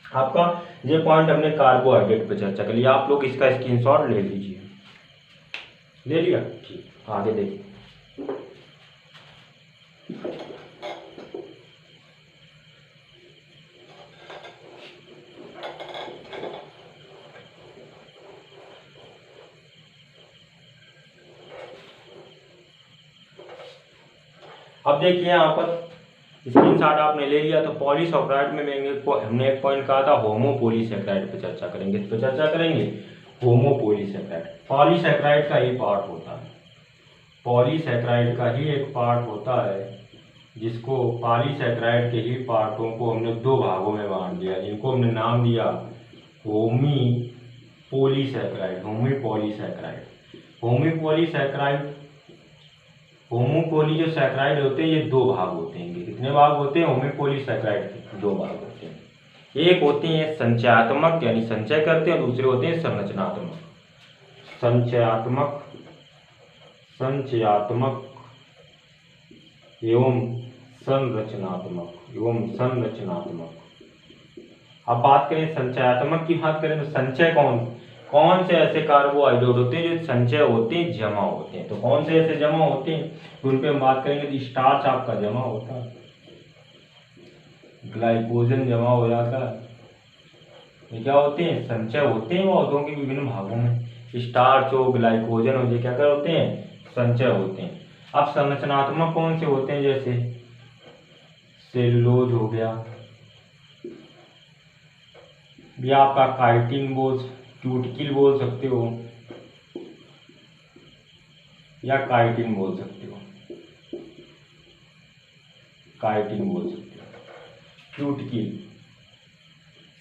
Speaker 1: आपका ये पॉइंट हमने कार्बोहाइड्रेट पे चर्चा कर लिया, आप लोग इसका स्क्रीनशॉट ले लीजिए। ले लिया, ठीक, आगे देखिए। अब देखिए यहाँ पर स्क्रीनशॉट आपने ले लिया, तो पॉलीसैकेराइड में हमने एक पॉइंट कहा था होमोपॉलीसैकेराइड पे चर्चा करेंगे। इस पे चर्चा करेंगे होमोपॉलीसैकेराइड। पॉलीसैकेराइड का ही पार्ट होता है, पॉलीसैकेराइड का ही एक पार्ट होता है, जिसको पॉलीसैकेराइड के ही पार्टों को हमने 2 भागों में बांट दिया, जिनको हमने नाम दिया होमीपॉलीसैकेराइड। होमीपॉलीसैकेराइड, होमोपोली जो सैकेराइड होते हैं ये 2 भाग होते हैं। कितने भाग होते हैं, होमोपॉलीसैकेराइड के 2 भाग होते हैं। एक होते हैं संचयात्मक यानी संचय करते हैं, दूसरे होते हैं संरचनात्मक। संचयात्मक एवं संरचनात्मक। अब बात करें संचयात्मक की बात करें तो संचय कौन से ऐसे कार्बोहाइड्रेट होते हैं जो संचय होते हैं, जमा होते हैं। तो कौन से ऐसे जमा होते हैं, तो उन पे हम बात करेंगे तो स्टार्च आपका जमा होता है, ग्लाइकोजन जमा हो जाता है। ये क्या होते हैं, संचय होते हैं पौधों के विभिन्न भागों में। स्टार्च हो, ग्लाइकोजन हो, ये क्या होते हैं, संचय होते हैं। अब संरचनात्मक कौन से होते हैं, जैसे सेल्यूलोज हो गया, भी आपका काइटिन बोल, क्यूटिकल बोल सकते हो या काइटिन बोल सकते हो, काइटिन बोल सकते हो। क्यूटिकल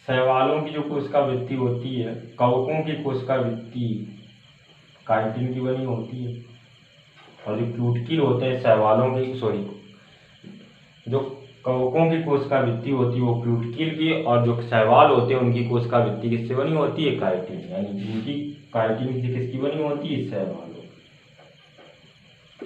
Speaker 1: शैवालों की जो कोशिका वृत्ति होती है, कवकों की कोशिका वृत्ति काइटिन की बनी होती है, और जो क्यूटिकल होते हैं शैवालों की, जो कवकों की कोशिका वृत्ति होती है वो क्यूटिकल की, और जो शैवाल होते हैं उनकी कोशिका वृत्ति किससे बनी होती है, काइटिन। यानी उनकी काइटिन से किसकी बनी होती है, शैवालों।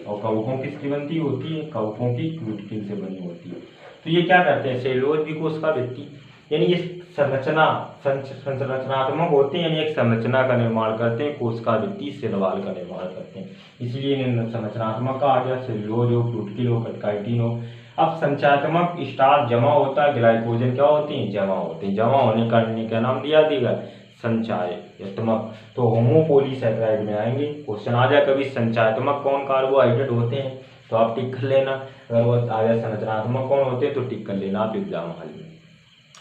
Speaker 1: और कवकों किसकी बनती होती है, कवकों की क्यूटिकल से बनी होती है। तो ये क्या करते हैं, सेलुलोज भी कोशिका वृत्ति, यानी ये संरचनात्मक होते हैं, यानी एक संरचना का निर्माण करते हैं, कोशिका वृत्ति शैवाल का निर्माण करते हैं, इसलिए इन्हें संरचनात्मक कहा गया। सेलुलोज हो, क्यूटिकल हो, काइटिन हो। अब संचयात्मक स्टार्च जमा होता है, ग्लाइकोजन क्या होते हैं, जमा होते हैं। जमा होने का क्या नाम दिया देगा, संचयात्मक। तो होमोपोलीसैकेराइड में आएंगे, क्वेश्चन आ जाए कभी संचयात्मक कौन कार्बोहाइड्रेट होते हैं तो आप टिक कर लेना, अगर वो आ जाए संरचनात्मक कौन होते हैं तो टिक कर लेना आप एग्जाम हॉल में।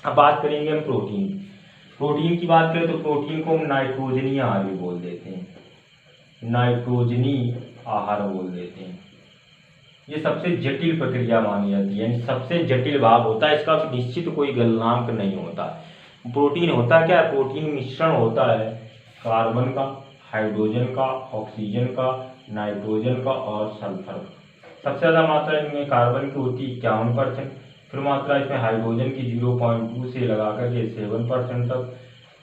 Speaker 1: अब बात करेंगे हम प्रोटीन। प्रोटीन की बात करें तो प्रोटीन को हम नाइट्रोजनी आहार भी बोल देते हैं, नाइट्रोजनी आहार बोल देते हैं। ये सबसे जटिल प्रक्रिया मानी जाती है, यानी सबसे जटिल भाग होता है, इसका निश्चित कोई गलनांक नहीं होता। प्रोटीन होता क्या है, प्रोटीन मिश्रण होता है कार्बन का, हाइड्रोजन का, ऑक्सीजन का, नाइट्रोजन का और सल्फर का। सबसे ज़्यादा मात्रा इनमें कार्बन की होती है 51%, फिर मात्रा इसमें हाइड्रोजन की 0.2 से लगा करके 7% तक,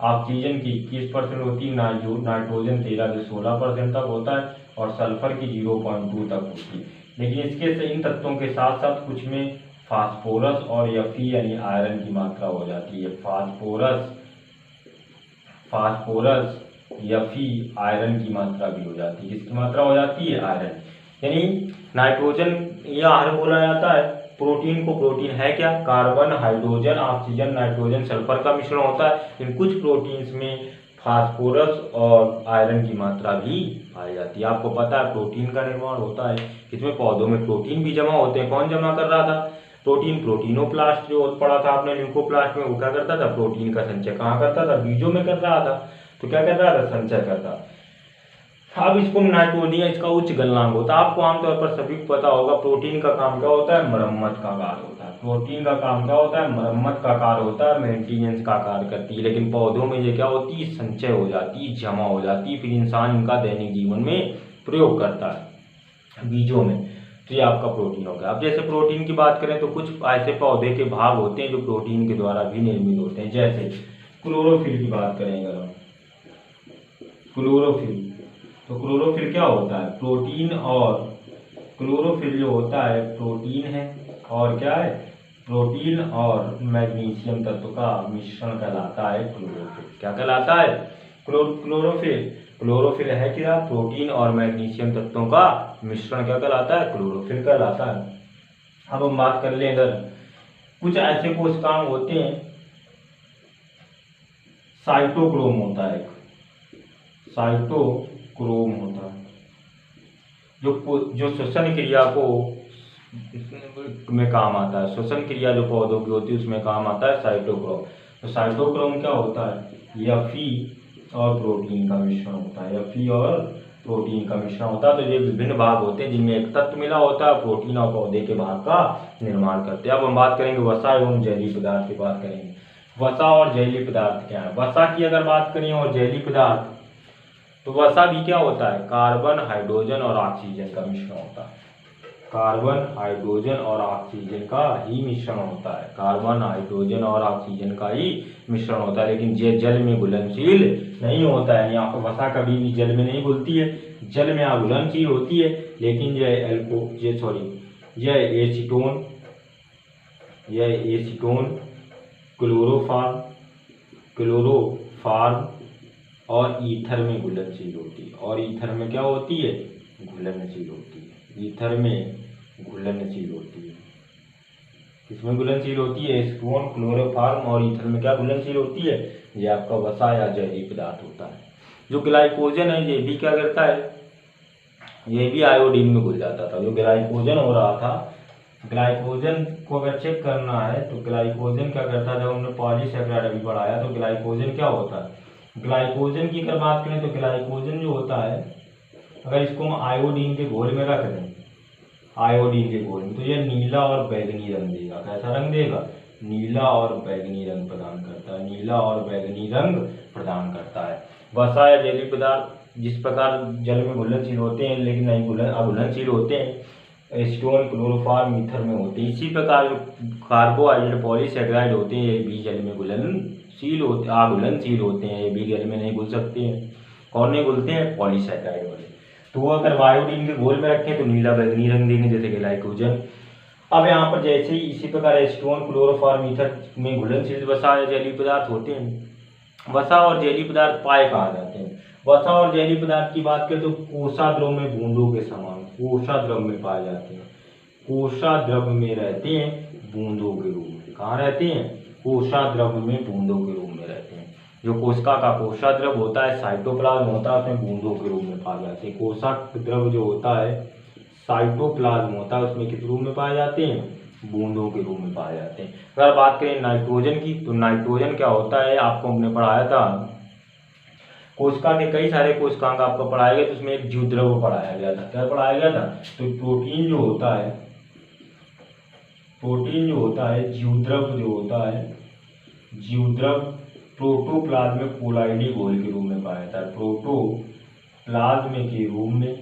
Speaker 1: ऑक्सीजन की 21% होती है, नाइट्रोजन 13 से 16% तक होता है, और सल्फर की 0.2 तक होती है। लेकिन इसके इन तत्वों के साथ साथ कुछ में फास्फोरस और Fe यानी आयरन की मात्रा हो जाती है। फास्फोरस Fe आयरन की मात्रा भी हो जाती है। किसकी मात्रा हो जाती है, आयरन। यानी नाइट्रोजन यह आहार बोला जाता है प्रोटीन को। प्रोटीन है क्या, carbon, hydrogen, oxygen, nitrogen, sulphur का मिश्रण होता है। इन कुछ प्रोटीन्स में फास्फोरस और आयरन की मात्रा भी पाई जाती है। आपको पता है प्रोटीन का निर्माण होता है इसमें, पौधों में प्रोटीन भी जमा होते हैं। कौन जमा कर रहा था, प्रोटीन, प्रोटीनोप्लास्ट जो पढ़ा था आपने ल्यूकोप्लास्ट में, वो क्या करता था, प्रोटीन का संचय कहाँ करता था, बीजों में कर रहा था। तो क्या कर रहा था, संचय करता। अब इसको नाइट्रोजन, इसका उच्च गलनांक होता है। आपको आमतौर पर सभी को पता होगा प्रोटीन का काम क्या होता है, मरम्मत का कार्य होता है। प्रोटीन का काम क्या होता है, मरम्मत का कार्य होता है, मेंटेनेंस का कार्य करती है। लेकिन पौधों में ये क्या होती है, संचय हो जाती है, जमा हो जाती है, फिर इंसान इनका दैनिक जीवन में प्रयोग करता है बीजों में। तो ये आपका प्रोटीन हो गया। अब जैसे प्रोटीन की बात करें तो कुछ ऐसे पौधे के भाग होते हैं जो प्रोटीन के द्वारा भी निर्मित होते हैं। जैसे क्लोरोफिल की बात करेंगे हम, क्लोरोफिल। तो क्लोरोफिल क्या होता है, प्रोटीन, और क्लोरोफिल जो होता है प्रोटीन है, और क्या है, प्रोटीन और मैग्नीशियम तत्व का मिश्रण कहलाता है क्लोरोफिल। क्या कहलाता है, क्लोरोफिल। क्लोरोफिल है क्या, प्रोटीन और मैग्नीशियम तत्वों का मिश्रण क्या कहलाता है, क्लोरोफिल कहलाता है। अब हम बात कर लें इधर, कुछ ऐसे कोशिकाएं होते हैं, साइटोक्रोम होता है, साइटोक्रोम होता है जो श्वसन क्रिया को में काम आता है। श्वसन क्रिया जो पौधों की होती है उसमें काम आता है साइटोक्रोम। तो साइटोक्रोम क्या होता है, Fe और प्रोटीन का मिश्रण होता है, Fe और प्रोटीन का मिश्रण होता है। तो ये विभिन्न भाग होते हैं जिनमें एक तत्व मिला होता है, प्रोटीन और पौधे के भाग का निर्माण करते हैं। अब हम बात करेंगे वसा एवं जैविक पदार्थ की बात करेंगे। वसा और जैविक पदार्थ क्या है, वसा की अगर बात करें और जैविक पदार्थ, तो वसा भी क्या होता है, कार्बन, हाइड्रोजन और ऑक्सीजन का मिश्रण होता है। कार्बन, हाइड्रोजन और ऑक्सीजन का ही मिश्रण होता है, कार्बन, हाइड्रोजन और ऑक्सीजन का ही मिश्रण होता है। लेकिन ये जल में घुलनशील नहीं होता है, यानी वसा कभी भी जल में नहीं घुलती है, जल में घुलनशील होती है। लेकिन यह एसीटोन, क्लोरोफॉर्म और ईथर में घुलनशील होती है। और ईथर में क्या होती है, घुलनशील होती है। ईथर में घुलनशील होती है, किसमें घुलनशील होती है, एसीटोन, क्लोरोफॉर्म और ईथर में क्या घुलनशील होती है, ये आपका वसा या जैविक पदार्थ होता है। जो ग्लाइकोजन है ये भी क्या करता है, ये भी आयोडीन में घुल जाता था। जो ग्लाइकोजन हो रहा था ग्लाइकोजन को अगर चेक करना है तो ग्लाइकोजन क्या करता है, जब हमने पॉलीसेकेराइड अभी पढ़ाया तो ग्लाइकोजन क्या होता है। ग्लाइकोजन की अगर बात करें तो ग्लाइकोजन जो होता है, अगर इसको हम आयोडीन के घोल में रख दें, आयोडीन के घोल में, तो ये नीला और बैगनी रंग देगा। कैसा रंग देगा, नीला और बैगनी रंग प्रदान करता है, नीला और बैगनी रंग प्रदान करता है। वसा या जलीय पदार्थ जिस प्रकार जल में घुलनशील होते हैं लेकिन नहीं अघुलनशील होते हैं, एसीटोन क्लोरोफॉर्म ईथर में होते हैं, इसी प्रकार जो कार्बोहाइड्रेट पॉलीसेकेराइड होते हैं ये भी जल में घुलनशील होते, अघुलनशील होते हैं, ये भी जल में नहीं घुल सकते हैं। कौन नहीं घुलते हैं, पॉलीसेकेराइड वाले। तो वो अगर आयोडीन के घोल में रखें तो नीला बैगनी रंग देंगे, जैसे कि ग्लाइकोजन। अब यहाँ पर जैसे ही इसी प्रकार एसीटोन क्लोरोफॉर्म ईथर में घुलनशील वसा या जलीय पदार्थ होते हैं। वसा और जलीय पदार्थ पाए कहा जाते हैं। वसा और जलीय पदार्थ की बात करें तो कोषाद्रव में बूंदों के समान कोषाद्रव में पाए जाते हैं, कोषाद्रव में रहते हैं बूंदों के रूप में। कहाँ रहते हैं, कोषाद्रव में बूंदों के रूप में रहते हैं। जो कोशिका का कोषाद्रव होता है, साइटोप्लाज्म होता है, उसमें बूंदों के रूप में पाए जाते हैं। कोषाद्रव जो होता है, साइटोप्लाज्म होता है, उसमें किस रूप में पाए जाते हैं, बूंदों के रूप में पाए जाते हैं। अगर बात करें नाइट्रोजन की तो नाइट्रोजन क्या होता है, आपको हमने पढ़ाया था, कोशिका के कई सारे कोशिकांग आपको पढ़ाया गया, तो उसमें एक जीवद्रव पढ़ाया गया था। क्या पढ़ाया गया था, तो प्रोटीन जो होता है, प्रोटीन जो होता है, जीवद्रव जो होता है, जीवद्रव प्रोटोप्लाज्म कोलाइडी घोल के रूप में पाया जाता है, प्रोटोप्लाज्म के रूप में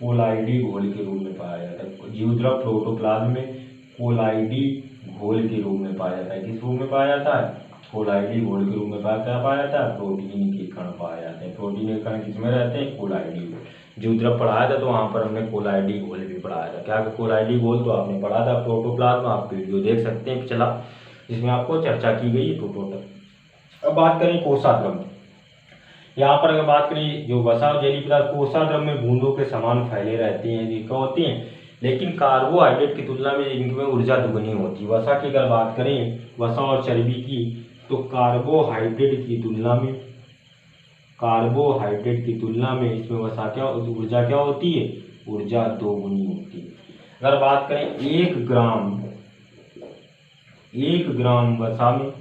Speaker 1: कोलाइडी घोल के रूप में पाया जाता है। जीवद्रव प्रोटोप्लाज्म में कोलाइडी घोल के रूप में पाया जाता है। किस रूप में पाया जाता है, कोलाइडी घोल के रूप में पाया जाता है, प्रोटीन के कण पाए जाते हैं। प्रोटीन के कण किसमें रहते हैं, कोलाइडी घोल। जीवद्रव पढ़ाया था तो वहाँ पर हमने कोलाइडी घोल भी पढ़ाया था। क्या कोलाइडी घोल तो आपने पढ़ा था, प्रोटोप्लाज्म आप वीडियो देख सकते हैं पिछला, जिसमें आपको चर्चा की गई है टोटल। अब बात करें कोषाद्रव, यहाँ पर अगर बात करें जो वसा और जलीय पदार्थ कोषाद्रव में बूंदों के समान फैले रहते हैं, ये क्या होते हैं, लेकिन कार्बोहाइड्रेट की तुलना में इनमें ऊर्जा दुगनी होती है। वसा की अगर बात करें, वसा और चर्बी की, तो कार्बोहाइड्रेट की तुलना में, कार्बोहाइड्रेट की तुलना में इसमें वसा क्या ऊर्जा क्या होती है, ऊर्जा दोगुनी होती है। अगर बात करें 1 ग्राम वसा में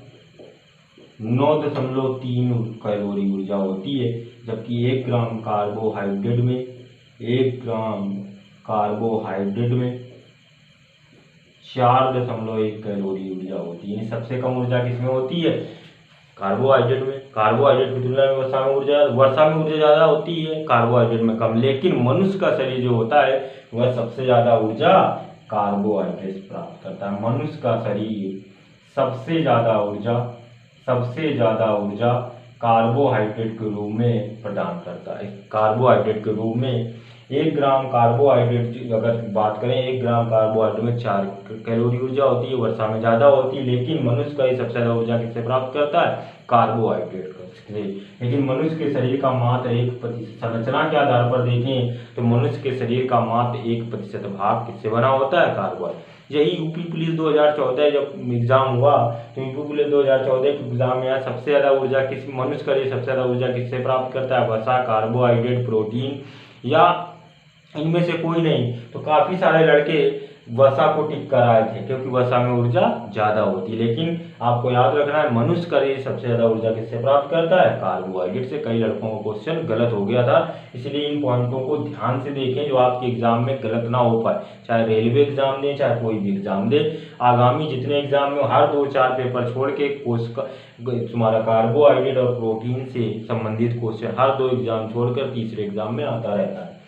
Speaker 1: 9.3 कैलोरी ऊर्जा होती है, जबकि 1 ग्राम कार्बोहाइड्रेट में 1 ग्राम कार्बोहाइड्रेट में 4.1 कैलोरी ऊर्जा होती है। सबसे कम ऊर्जा किसमें होती है, कार्बोहाइड्रेट में। कार्बोहाइड्रेट की तुलना में वसा में ऊर्जा ज़्यादा होती है, कार्बोहाइड्रेट में कम। लेकिन मनुष्य का शरीर जो होता है वह सबसे ज़्यादा ऊर्जा कार्बोहाइड्रेट से प्राप्त करता है। मनुष्य का शरीर सबसे ज़्यादा ऊर्जा कार्बोहाइड्रेट के रूप में प्रदान करता है। कार्बोहाइड्रेट के रूप में 1 ग्राम कार्बोहाइड्रेट अगर बात करें, 1 ग्राम कार्बोहाइड्रेट में 4 कैलोरी ऊर्जा होती है, वर्षा में ज़्यादा होती है। लेकिन मनुष्य का ये सबसे ज़्यादा ऊर्जा किससे प्राप्त करता है, कार्बोहाइड्रेट से। लेकिन मनुष्य के शरीर का मात्र 1% संरचना के आधार पर देखें तो मनुष्य के शरीर का मात्र 1% भाग किससे बना होता है, कार्बोहाइड्रेट। यही यूपी पुलिस 2014 जब एग्जाम हुआ तो यूपी पुलिस 2014 के एग्जाम में आया, सबसे ज़्यादा ऊर्जा किस मनुष्य का सबसे ज़्यादा ऊर्जा किससे प्राप्त करता है, वसा, कार्बोहाइड्रेट, प्रोटीन, या इनमें से कोई नहीं। तो काफ़ी सारे लड़के वसा को टिक कर आए थे क्योंकि वसा में ऊर्जा ज़्यादा होती है। लेकिन आपको याद रखना है, मनुष्य का सबसे ज़्यादा ऊर्जा किससे प्राप्त करता है, कार्बोहाइड्रेट से। कई लड़कों का क्वेश्चन गलत हो गया था, इसलिए इन पॉइंटों को ध्यान से देखें जो आपके एग्जाम में गलत ना हो पाए। चाहे रेलवे एग्जाम दें, चाहे कोई भी एग्जाम दे, आगामी जितने एग्जाम में हर 2-4 पेपर छोड़ के तुम्हारा कार्बोहाइड्रेट और प्रोटीन से संबंधित क्वेश्चन हर 2 एग्जाम छोड़कर तीसरे एग्जाम में आता रहता है।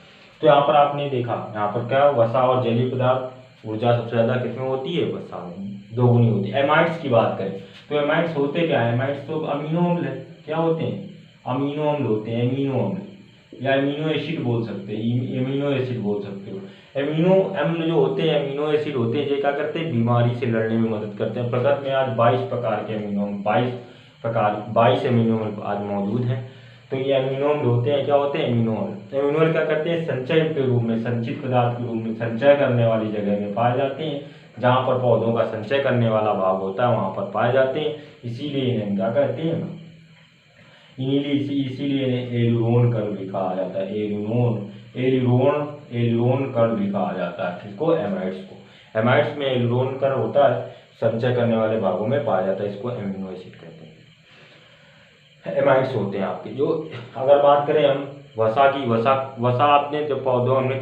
Speaker 1: तो यहाँ पर आपने देखा, यहाँ पर क्या वसा और जलीय पदार्थ ऊर्जा सबसे ज़्यादा किसमें होती है, वसा में दोगुनी होती है। एमाइड्स की बात करें तो एमाइड्स होते क्या है, एमाइड्स तो अमीनो अम्ल है। क्या होते हैं, अमीनो अम्ल होते हैं, एमिनो अम्ल या एमिनो एसिड बोल सकते हैं, एमिनो एसिड बोल सकते हो। एमिनो अम्ल जो होते हैं, एमिनो एसिड होते हैं, ये क्या करते हैं, बीमारी से लड़ने में मदद करते हैं। प्रकृति में आज 22 प्रकार के एमिनो 22 एमिनो अम्ल आज मौजूद हैं। तो ये एमिनो अम्ल होते हैं, क्या होते हैं, एमिनो अम्ल। एमिनो अम्ल क्या करते हैं, संचय के रूप में, संचित पदार्थ के रूप में संचय करने वाली जगह में पाए जाते हैं। जहाँ पर पौधों का संचय करने वाला भाग होता है वहाँ पर पाए जाते हैं, इसीलिए इन्हें क्या कहते हैं, इसीलिए इन्हें एलुरोन कण भी कहा जाता है। एलुरोन कण भी कहा जाता है किसको, एमाइड्स को। एमाइड्स में एल्डोन कर होता है, संचय करने वाले भागों में पाया जाता है, इसको एमिनो एसिड कहते हैं। एमाइड्स होते हैं आपके जो, अगर बात करें हम वसा की, वसा आपने जब पौधों हमने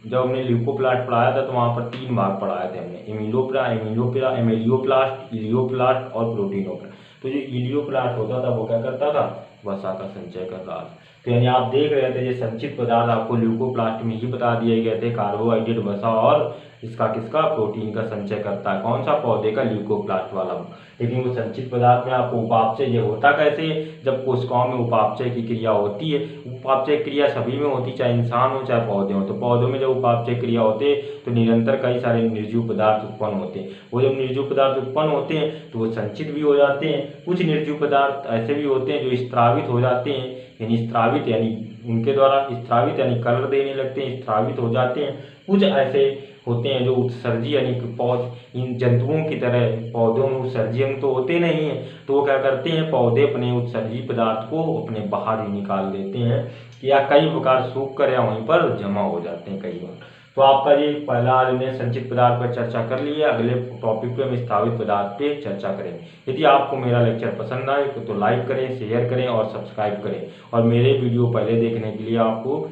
Speaker 1: जब हमने ल्यूकोप्लास्ट पढ़ाया था तो वहाँ पर 3 भाग पढ़ाए थे हमने, एमिलियोप्लास्ट, इलियोप्लास्ट और प्रोटीनोप्लास्ट। तो जो इलियोप्लास्ट होता था वो क्या करता था, वसा का संचय कर रहा था। तो यानी आप देख रहे थे ये संचित पदार्थ आपको ल्यूकोप्लास्ट में ही बता दिए गए थे, कार्बोहाइड्रेट, वसा और इसका किसका, प्रोटीन का संचय करता है, कौन सा, पौधे का, ल्यूकोप्लास्ट वाला। लेकिन वो संचित पदार्थ में आपको उपापचय ये होता कैसे, जब कोशिकाओं में उपापचय की क्रिया होती है, उपापचय क्रिया सभी में होती, चाहे इंसान हो चाहे पौधे हो। तो पौधों में जब उपापचय क्रिया होते तो निरंतर कई सारे निर्जीव पदार्थ उत्पन्न होते हैं। वो जब निर्जीव पदार्थ उत्पन्न होते हैं तो वो संचित भी हो जाते हैं। कुछ निर्जीव पदार्थ ऐसे भी होते हैं जो स्त्रावित हो जाते हैं, यानी स्त्रावित यानी उनके द्वारा स्त्रावित यानी कलर देने लगते हैं, स्त्रावित हो जाते हैं। कुछ ऐसे होते हैं जो उत्सर्जी यानी इन जंतुओं की तरह पौधों में उत्सर्जी अंग तो होते नहीं है, तो वो क्या करते हैं, पौधे अपने उत्सर्जी पदार्थ को अपने बाहर ही निकाल देते हैं, या कई प्रकार सूख कर या वहीं पर जमा हो जाते हैं कई बार। तो आपका ये पहला आज हमने संचित पदार्थ पर चर्चा कर ली है। अगले टॉपिक पे हम स्थापित पदार्थ पे चर्चा करेंगे। यदि आपको मेरा लेक्चर पसंद आए तो लाइक करें, शेयर करें और सब्सक्राइब करें, और मेरे वीडियो पहले देखने के लिए आपको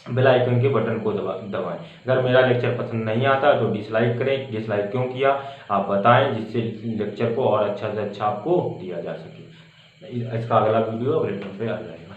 Speaker 1: बेल आइकन के बटन को दबाएं। अगर मेरा लेक्चर पसंद नहीं आता तो डिसलाइक करें, डिसलाइक क्यों किया आप बताएं, जिससे लेक्चर को और अच्छा से अच्छा आपको दिया जा सके। इसका अगला वीडियो रिटर्न पे आ जाएगा।